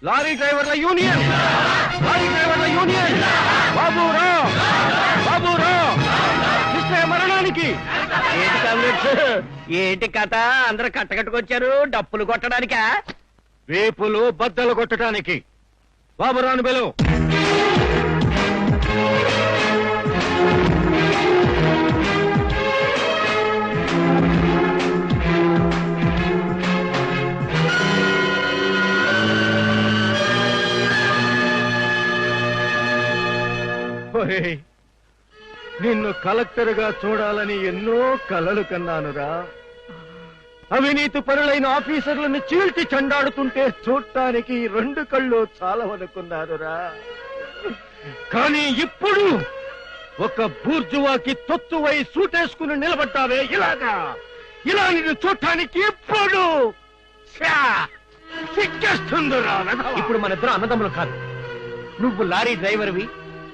Lorry డ్రైవర్ల union, lorry డ్రైవర్ల union, బాబురా బాబురా Krishnaiah మరణానికి. ఏంటి కామ్రేడ్స్, ఏంటి కథ? అందరూ కట్టకట్టుకొచ్చారు డప్పులు కొట్టడానికా? రేపులు బద్దలు కొట్టడానికి. బాబురాను బెలు. నిన్ను కలెక్టర్ గా చూడాలని ఎన్నో కలలు కన్నానురా. అవినీతి పరులైన ఆఫీసర్లను చీల్చి చెండాడుతుంటే చూడటానికి 2 కళ్ళు చాలవనుకున్నారురా. కానీ ఇప్పుడు ఒక బూర్జువాకి తొత్తువై సూటేసుకుని నిలబడ్డావే ఇలాగా. ఇలా నిన్ను చూడటానికి ఇప్పుడు సిగ్గేస్తుందిరా. ఇప్పుడు మన ఇద్దరు అన్నదమ్ములు కాదు. నువ్వు లారీ డ్రైవర్వి,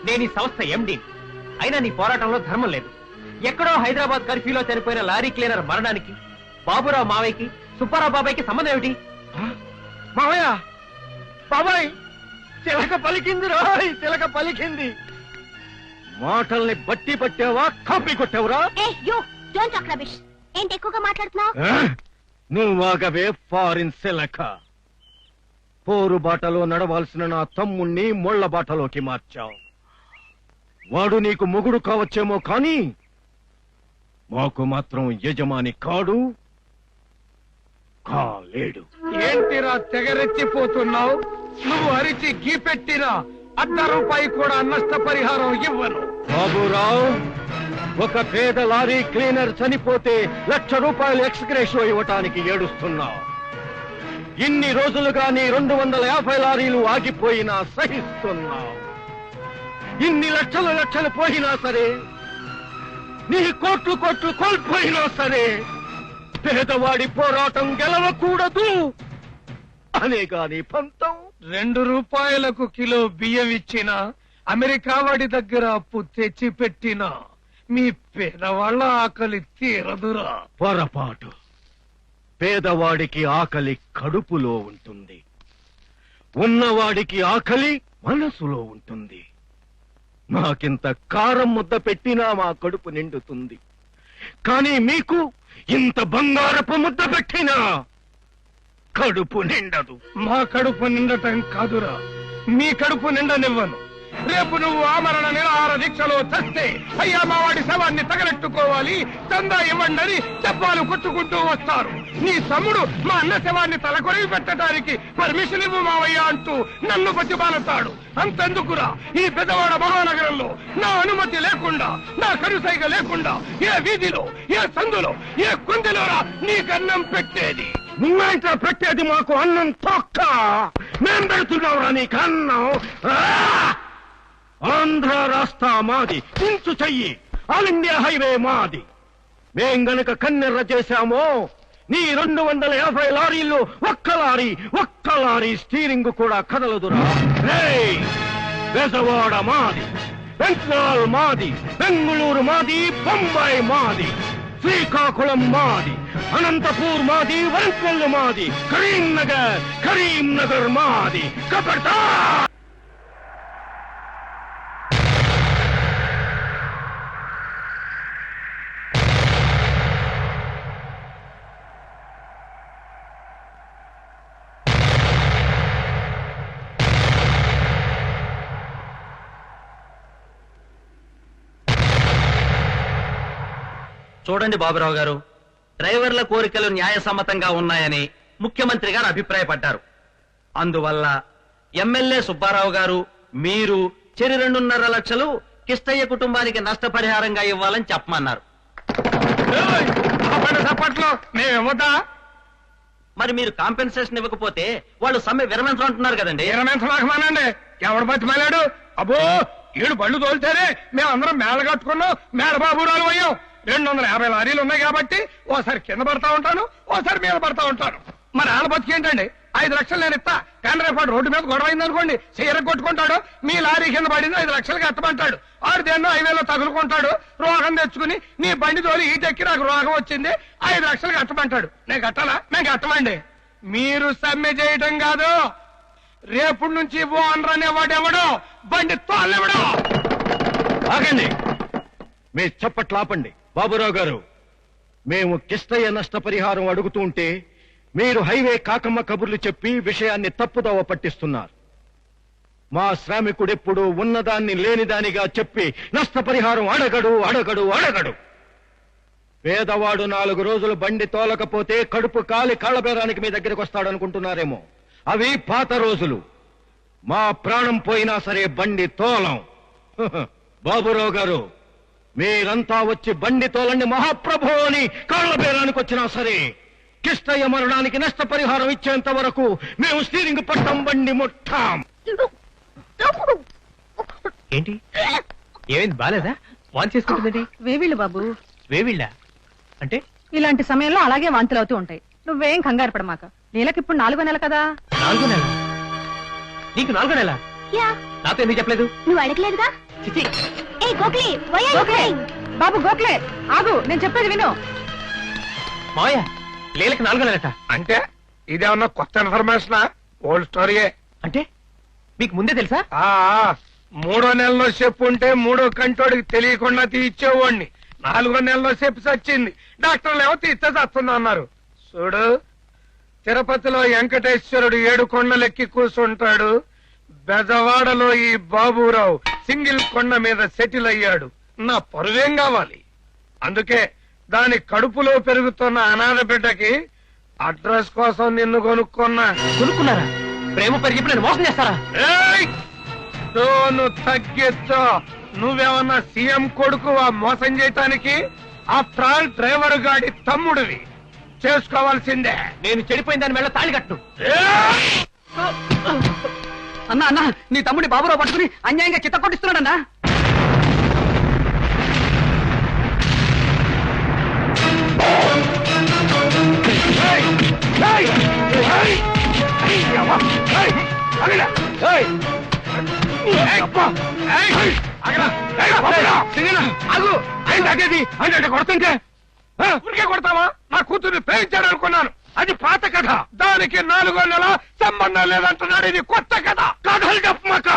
నేను ఈ సంస్థ ఎండి. అయినా నీ పోరాటంలో ధర్మం లేదు. ఎక్కడో హైదరాబాద్ కర్ఫ్యూలో చనిపోయిన లారీ క్లీనర్ మరణానికి బాబురావు మావయ్యకి సుబ్బారావు బాబాయ్కి సంబంధం ఏమిటి? మావయ్య, బాబాయ్, చిలక పలికింది రాయ్, చిలక పలికింది. మాటల్ని బట్టి పట్టావా, కాపీ కొట్టావురా? ఏంటి ఎక్కువగా మాట్లాడుతున్నావు? నువ్వాగవే ఫారిన్ చిలక. పోరు బాటలో నడవాల్సిన నా తమ్ముణ్ణి ముళ్ల బాటలోకి మార్చావు. వాడు నీకు మొగుడు కావచ్చేమో కానీ మాకు మాత్రం యజమాని కాడు, కాలేడు. ఏంటిరా తెగరెచ్చిపోతున్నావు? నువ్వు అరిచి గీ పెట్టినా ₹1 కూడా నష్టపరిహారం ఇవ్వను. బాబురావు, ఒక పేద లారీ క్లీనర్ చనిపోతే ₹1,00,000 ఎక్స్గ్రేషియో ఇవ్వటానికి ఏడుస్తున్నావు. ఇన్ని రోజులుగా నీ 250 లారీలు ఆగిపోయినా సహిస్తున్నావు. ఇన్ని లక్షలు పోయినా సరే, నీ కోట్లు కోల్పోయినా సరే, పేదవాడి పోరాటం గెలవకూడదు అనే గాని పంతం. ₹2 కిలో బియ్యం ఇచ్చిన, అమెరికా వాడి దగ్గర అప్పు తెచ్చి పెట్టిన మీ పేదవాళ్ల ఆకలి తీరదురా. పొరపాటు. పేదవాడికి ఆకలి కడుపులో ఉంటుంది, ఉన్నవాడికి ఆకలి మనసులో ఉంటుంది. మాకింత కారం ముద్ద పెట్టినా మా కడుపు నిండుతుంది. కానీ మీకు ఇంత బంగారపు ముద్ద పెట్టినా కడుపు నిండదు. మా కడుపు నిండటం కాదురా, మీ కడుపు నిండనివ్వను. రేపు నువ్వు ఆమరణ నిరాహార దీక్షలో చస్తే అయ్యా మా వాడి శవాన్ని తగలెట్టుకోవాలి, చందా ఇవ్వండి చెప్పాలు కొట్టుకుంటూ వస్తారు. నీ తమ్ముడు మా అన్న శవాన్ని తలకొరివి పెట్టడానికి పర్మిషన్ ఇవ్వు మావయ్యా అంటూ నన్ను బతిమాలతాడు. అంతెందుకురా, ఈ పెద్దవాడ మహానగరంలో నా అనుమతి లేకుండా, నా కరుసైగ లేకుండా ఏ వీధిలో, ఏ సందులో, ఏ కుందిలోరా నీకన్నం పెట్టేది? నువ్వేంటా పెట్టేది మాకు అన్నం? తొక్క మేం పెడుతున్నావురా నీకు అన్నం. ఆంధ్ర రాష్ట్ర మాది, ఇంచు చెయ్యి. ఆల్ ఇండియా హైవే మాది. మేం గనక కన్నెర్ర చేశామో నీ 250 లారీల్లో ఒక్క లారీ స్టీరింగ్ కూడా కదలదురా. బెజవాడ మాది, బెంగాల్ మాది, బెంగళూరు మాది, బొంబాయి మాది, శ్రీకాకుళం మాది, అనంతపూర్ మాది, వరంగల్ మాది, కరీంనగర్ మాది. కపడతా చూడండి బాబురావు గారు, డ్రైవర్ల కోరికలు న్యాయసమ్మతంగా ఉన్నాయని ముఖ్యమంత్రి గారు అభిప్రాయపడ్డారు. అందువల్ల ఎమ్మెల్యే సుబ్బారావు గారు మీరు చెరి 2.5 లక్షలు కిష్టయ్య కుటుంబానికి నష్టపరిహారంగా ఇవ్వాలని చెప్పమన్నారు. మరి మీరు కాంపెన్సేషన్ ఇవ్వకపోతే వాళ్ళు సమ్మె విరమించమంటున్నారు కదండి. విరమించమాకమానండి. ఎవడు బతిమాలాడు? అబ్బో, 7 బళ్ళు తోలితేనే మేమందరం మేళ కట్టుకున్నాం, మేళ బాబురాలు అయ్యాం. 250 లారీలు ఉన్నాయి కాబట్టి ఓసారి కింద పడతా ఉంటాను, ఓసారి మీద పడతా ఉంటాను. మరి ఆళ్ళ బతికేంటండి? 5 లక్షలు నేను ఇస్తా. కానీ రేపు రోడ్డు మీద గొడవ అయింది అనుకోండి, చీర కొట్టుకుంటాడు, మీ లారీ కింద పడింది 5 లక్షలు కట్టమంటాడు. ఆడు దేన్నో హైవేలో తగులుకుంటాడు, రోగం తెచ్చుకుని నీ బండి తోలి ఈటెక్కి నాకు రోగం వచ్చింది 5 లక్షలు కట్టమంటాడు. నేను కట్టాలా? నేను కట్టమండి. మీరు సమ్మె చేయటం కాదు, రేపు నుంచి ఓనర్ అనేవాడెవడో బండి తోలెవడో. ఆగండి, మీ చప్పట్లు ఆపండి. బాబురావు గారు, మేము కిష్టయ్య నష్టపరిహారం అడుగుతూ ఉంటే మీరు హైవే కాకమ్మ కబుర్లు చెప్పి విషయాన్ని తప్పుదోవ పట్టిస్తున్నారు. మా శ్రామికుడెప్పుడు ఉన్నదాన్ని లేనిదానిగా చెప్పి నష్టపరిహారం అడగడు అడగడు అడగడు. పేదవాడు 4 రోజులు బండి తోలకపోతే కడుపు కాలి కాళ్ళబేరానికి మీ దగ్గరికి వస్తాడనుకుంటున్నారేమో. అవి పాత రోజులు. మా ప్రాణం పోయినా సరే బండి తోలం. బాబురావు గారు, మీరంతా వచ్చి బండి తోలండి మహాప్రభు అని కాళ్ళబేరానికి వచ్చినా సరే కిష్టయ్య మరణానికి నష్టపరిహారం ఇచ్చేంత వరకు మేము స్టీరింగ్ పట్టం బండి ముట్టాం. ఏంటి ఏమైంది? బాలేదా? వాంతి చేసుకుంటుందండి. వేవిళ్ళు బాబు. వేవిళ్ళ అంటే? ఇలాంటి సమయంలో అలాగే వాంతులు అవుతూ ఉంటాయి. నువ్వేం కంగారు పడమాక. నీలకిప్పుడు 4వ నెల కదా. 4వ నెల? నీకు 4వ నెల? నాతో ఎందుకు చెప్పలేదు? నువ్వు అడగలేదుగా. చిచి, ఏ Gokhale, why are you Gokhale, crying? బాబు గోఖలే, ఆగు, నేను చెప్పేది విను. మావయ్య లీలకి 4వ నెలట. అంటే ఇదేమన్నా కొత్త ఇన్ఫర్మేషనా? ఓల్డ్ స్టోరీయే. అంటే మీకు ముందే తెలుసా? 3వ నెలలో చెప్పు ఉంటే 3వ కంటోడికి తెలియకుండా తీర్చేవాడిని. 4వ నెలలో చెప్పు సచ్చింది. డాక్టర్లు ఏమో తీస్తే చస్తుంది అన్నారు. చూడు, తిరుపతిలో వెంకటేశ్వరుడు 7 కొండలెక్కి కూర్చుంటాడు. బెజవాడలో ఈ బాబురావు సింగిల్ కొండ మీద సెటిల్ అయ్యాడు. నా పరువేం కావాలి? అందుకే దాని కడుపులో పెరుగుతున్న అనాథ బిడ్డకి అడ్రస్ కోసం నిన్ను కొనుక్కున్నా. కొనుక్కున్నారా? ప్రేమ పరి చెప్పి నన్ను మోసం చేస్తారా? ఏయ్! టోను తగ్గించో. నువ్వేమన్నా సీఎం కొడుకు మోసం చేయటానికి? ఆఫ్టర్ ఆల్ డ్రైవర్ గాడి తమ్ముడివి, చేసుకోవాల్సిందే. నేను చెడిపోయిన దాని మెళ్ళ తాళి కట్టు. అన్నా అన్నా, నీ తమ్ముడి బాబురావు పట్టుకుని అన్యాయంగా చిత్త కొట్టిస్తున్నాడన్నా. ఏయ్! ఏయ్! ఏయ్! ఏయ్! అవ్వ! ఏయ్! ఆగలా! ఏయ్! ఏయ్! అబ్బా! ఏయ్! ఆగలా! ఏయ్! బాబురా! సింగనా! ఆగు! ఏంటి ఆగేది? అంటే కొడుతుంటే ఊరికే కొడతావా? నా కూతుర్ని ప్రేమించాడు అనుకున్నాను. అది పాత కథ. దానికి 4వ నెల సంబంధం లేదంటున్నాడు. ఇది కొత్త కథ. కథలు చెప్పమాక.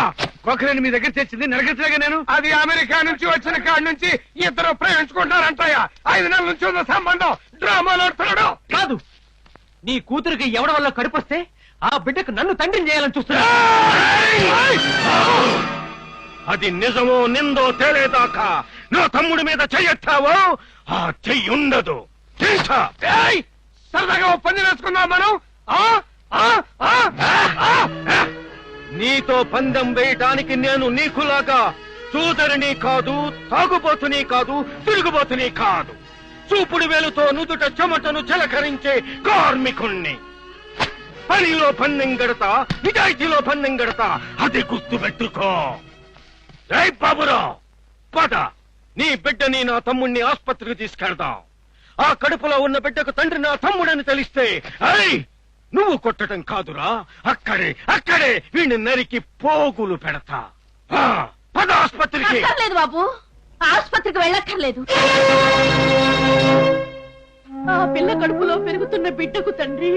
కొకరిని మీ దగ్గర తెచ్చింది నరగతిగా నేను. అది అమెరికా నుంచి వచ్చిన కాడి నుంచి ఇద్దరు ప్రేమించుకుంటారంటయ్యా. 5 నెలల నుంచి ఉన్న సంబంధం డ్రామాలు ఆడుతున్నాడు. కాదు, నీ కూతురికి ఎవడ వల్ల కడుపొస్తే ఆ బిడ్డకు నన్ను తండ్రిని చేయాలని చూస్తున్నా. అది నిజమో నిందో తేలేదాకా నా తమ్ముడి మీద చెయ్యెత్తావో ఆ చెయ్యి ఉండదు. తెలుసా? ఏయ్! సరదాగా పంది వేసుకుందాం మనం. నీతో పందెం వేయటానికి నేను నీకులాగా చూదరిని కాదు, తాగుబోతుని కాదు, తిరుగుబోతుని కాదు. చూపుడు వేలుతో నుదుట చెమటను చిలకరించే కార్మికుణ్ణి. పనిలో పందెం గడతా, నిజాయితీలో పందెం గడతా. అది గుర్తుపెట్టుకో. రేయ్ బాబురావు, పద, నీ బిడ్డని నా తమ్ముణ్ణి ఆస్పత్రికి తీసుకెళ్దాం. ఆ కడుపులో ఉన్న బిడ్డకు తండ్రి నా తమ్ముడని తెలిస్తే నువ్వు కొట్టడం కాదురా, అక్కడే వీడిని నరికి పోగులు పెడతా. పద ఆస్పత్రికి. అక్కర్లేదు బాబు, ఆసుపత్రికి వెళ్ళక్కర్లేదు. ఆ పిల్ల కడుపులో పెరుగుతున్న బిడ్డకు తండ్రి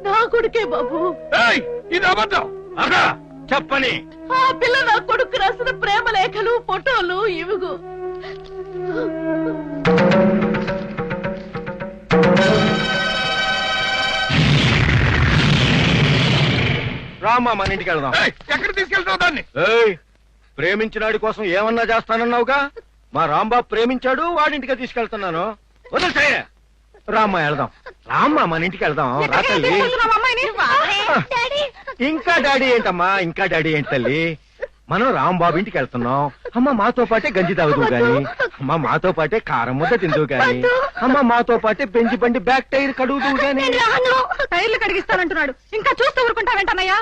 నా కొడుకే బాబు. ఏయ్! ఇది అబద్ధం. అగా చెప్పని. ఆ పిల్ల నా కొడుకు రాసిన ప్రేమ లేఖలు, ఫోటోలు ఇవిగు. రామా, మన ఇంటికి వెళ్దాం. ఎక్కడ తీసుకెళ్తావు దాన్ని? ప్రేమించినాడి కోసం ఏమన్నా చేస్తానన్నావుగా. మా రాంబాబు ప్రేమించాడు, వాడింటికి తీసుకెళ్తున్నాను. వదిలితే రామ్మా వెళ్దాం. రామ్మా, మన ఇంటికి వెళ్దాం. రా తల్లి. ఇంకా డాడీ ఏంటమ్మా, ఇంకా డాడీ ఏంటి తల్లి? మనం రాంబాబు ఇంటికి వెళ్తున్నాం. అమ్మ మాతో పాటే గంజి తాగుదువు గాని, అమ్మ మాతో పాటే కారం ముద్ద తిందువు గాని, అమ్మ మాతో పాటే బెంచి బండి బ్యాక్ టైర్ కడుగుదువు గాని. టైర్లు కడిగిస్తానంటున్నాడు, ఇంకా చూస్తూ ఊరుకుంటావేంటన్నయ్యా?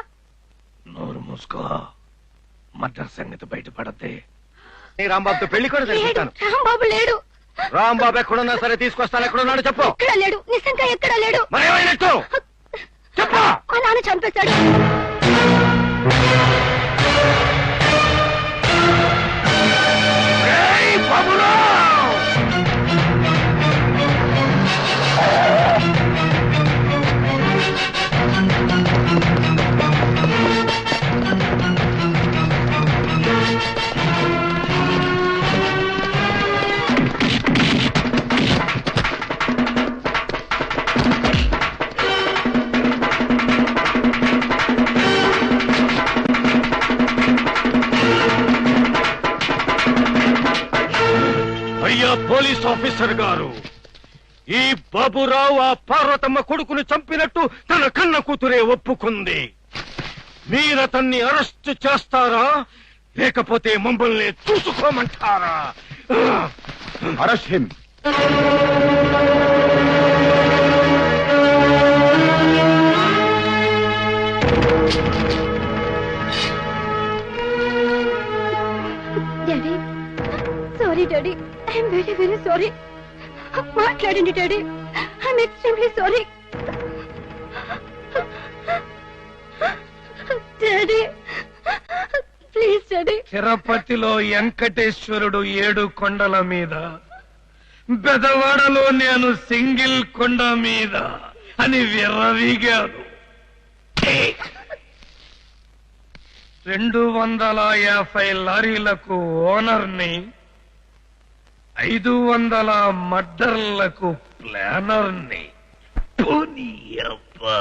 నోరు మూసుకో, మర్డర్ సంగతి బయటపడద్దే. రాంబాబుతో పెళ్లి కూడా జరిపిస్తాను. రాంబాబు లేడు. రాంబాబు ఎక్కడున్నా సరే తీసుకొస్తాను. ఎక్కడున్నాడు చెప్పు. ఎక్కడ లేడు, నిజంగా ఎక్కడ లేడు. మరేమైనట్టు? చెప్పా. మా నాన్న చంపేశాడు. ఏయ్ బాబురావ్! అయ్యా పోలీస్ ఆఫీసర్ గారు, ఈ బాబురావు ఆ పార్వతమ్మ కొడుకును చంపినట్టు తన కన్న కూతురే ఒప్పుకుంది. మీరతన్ని అరెస్ట్ చేస్తారా లేకపోతే మమ్మల్ని చూసుకోమంటారా? Arrest him. Daddy sorry daddy, I'm very very sorry. మాట్లాడండి daddy, I'm extremely sorry. Daddy please daddy. తిరుపతిలో వెంకటేశ్వరుడు 7 కొండల మీద, బెదవాడలో నేను సింగిల్ కొండ మీద అని విర్రవీగాను. 250 లారీలకు ఓనర్ని, 500 మర్డర్లకు ప్లానర్ని. పోనీ అబ్బా.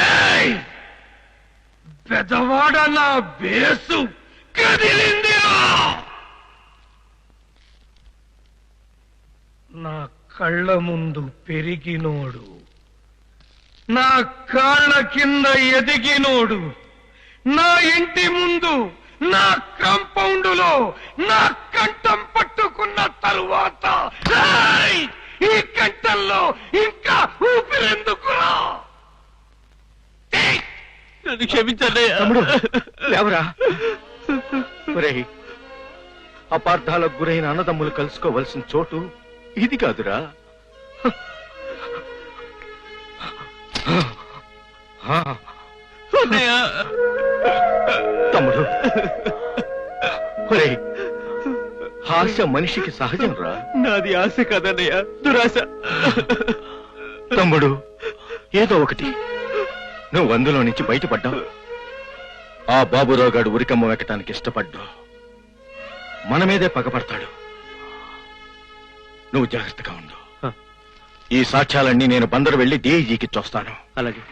ఏయ్! పెదవాడ నా బేసు కదిలిందిరా. నా కళ్ళ ముందు పెరిగినోడు, నా కాళ్ళ కింద ఎదిగినోడు, నా ఇంటి ముందు నా కాంపౌండులో నా కంఠం పట్టుకున్న తరువాత ఏయ్! ఈ కంఠంలో ఇంకా ఊపిరెందుకురా? నన్ను క్షమించండి. తమ్ముడు ఎవరా? ఒరేయ్, అపార్థాలకు గురైన అన్నదమ్ములు కలుసుకోవలసిన చోటు ఇది కాదురా. తమ్ముడు, ఒరేయ్, ఆశ మనిషికి సహజం రా. నాది ఆశ కదన్నయ్య, దురాశ. తమ్ముడు, ఏదో ఒకటి, నువ్వు అందులో నుంచి బయటపడ్డావు. ఆ బాబురావు గారు ఉరికమ్మ వెక్కటానికి ఇష్టపడ్డావు. మన మీదే పగపడతాడు. నువ్వు జాగ్రత్తగా ఉండు. ఈ సాక్ష్యాలన్నీ నేను బందరు వెళ్లి డీఐజీకి చూస్తాను. అలాగే.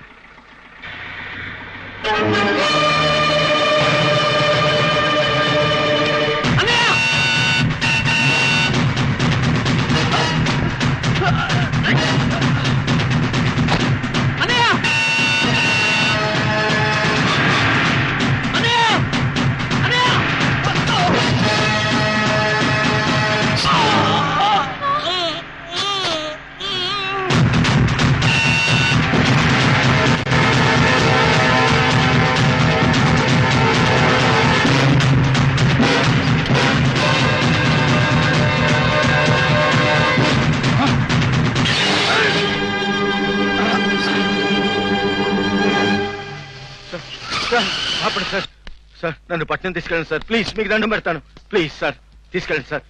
సార్, సార్, నన్ను పట్నం తీసుకెళ్ళండి సార్. ప్లీజ్, మీకు దండం పెడతాను. ప్లీజ్ సార్, తీసుకెళ్ళండి సార్.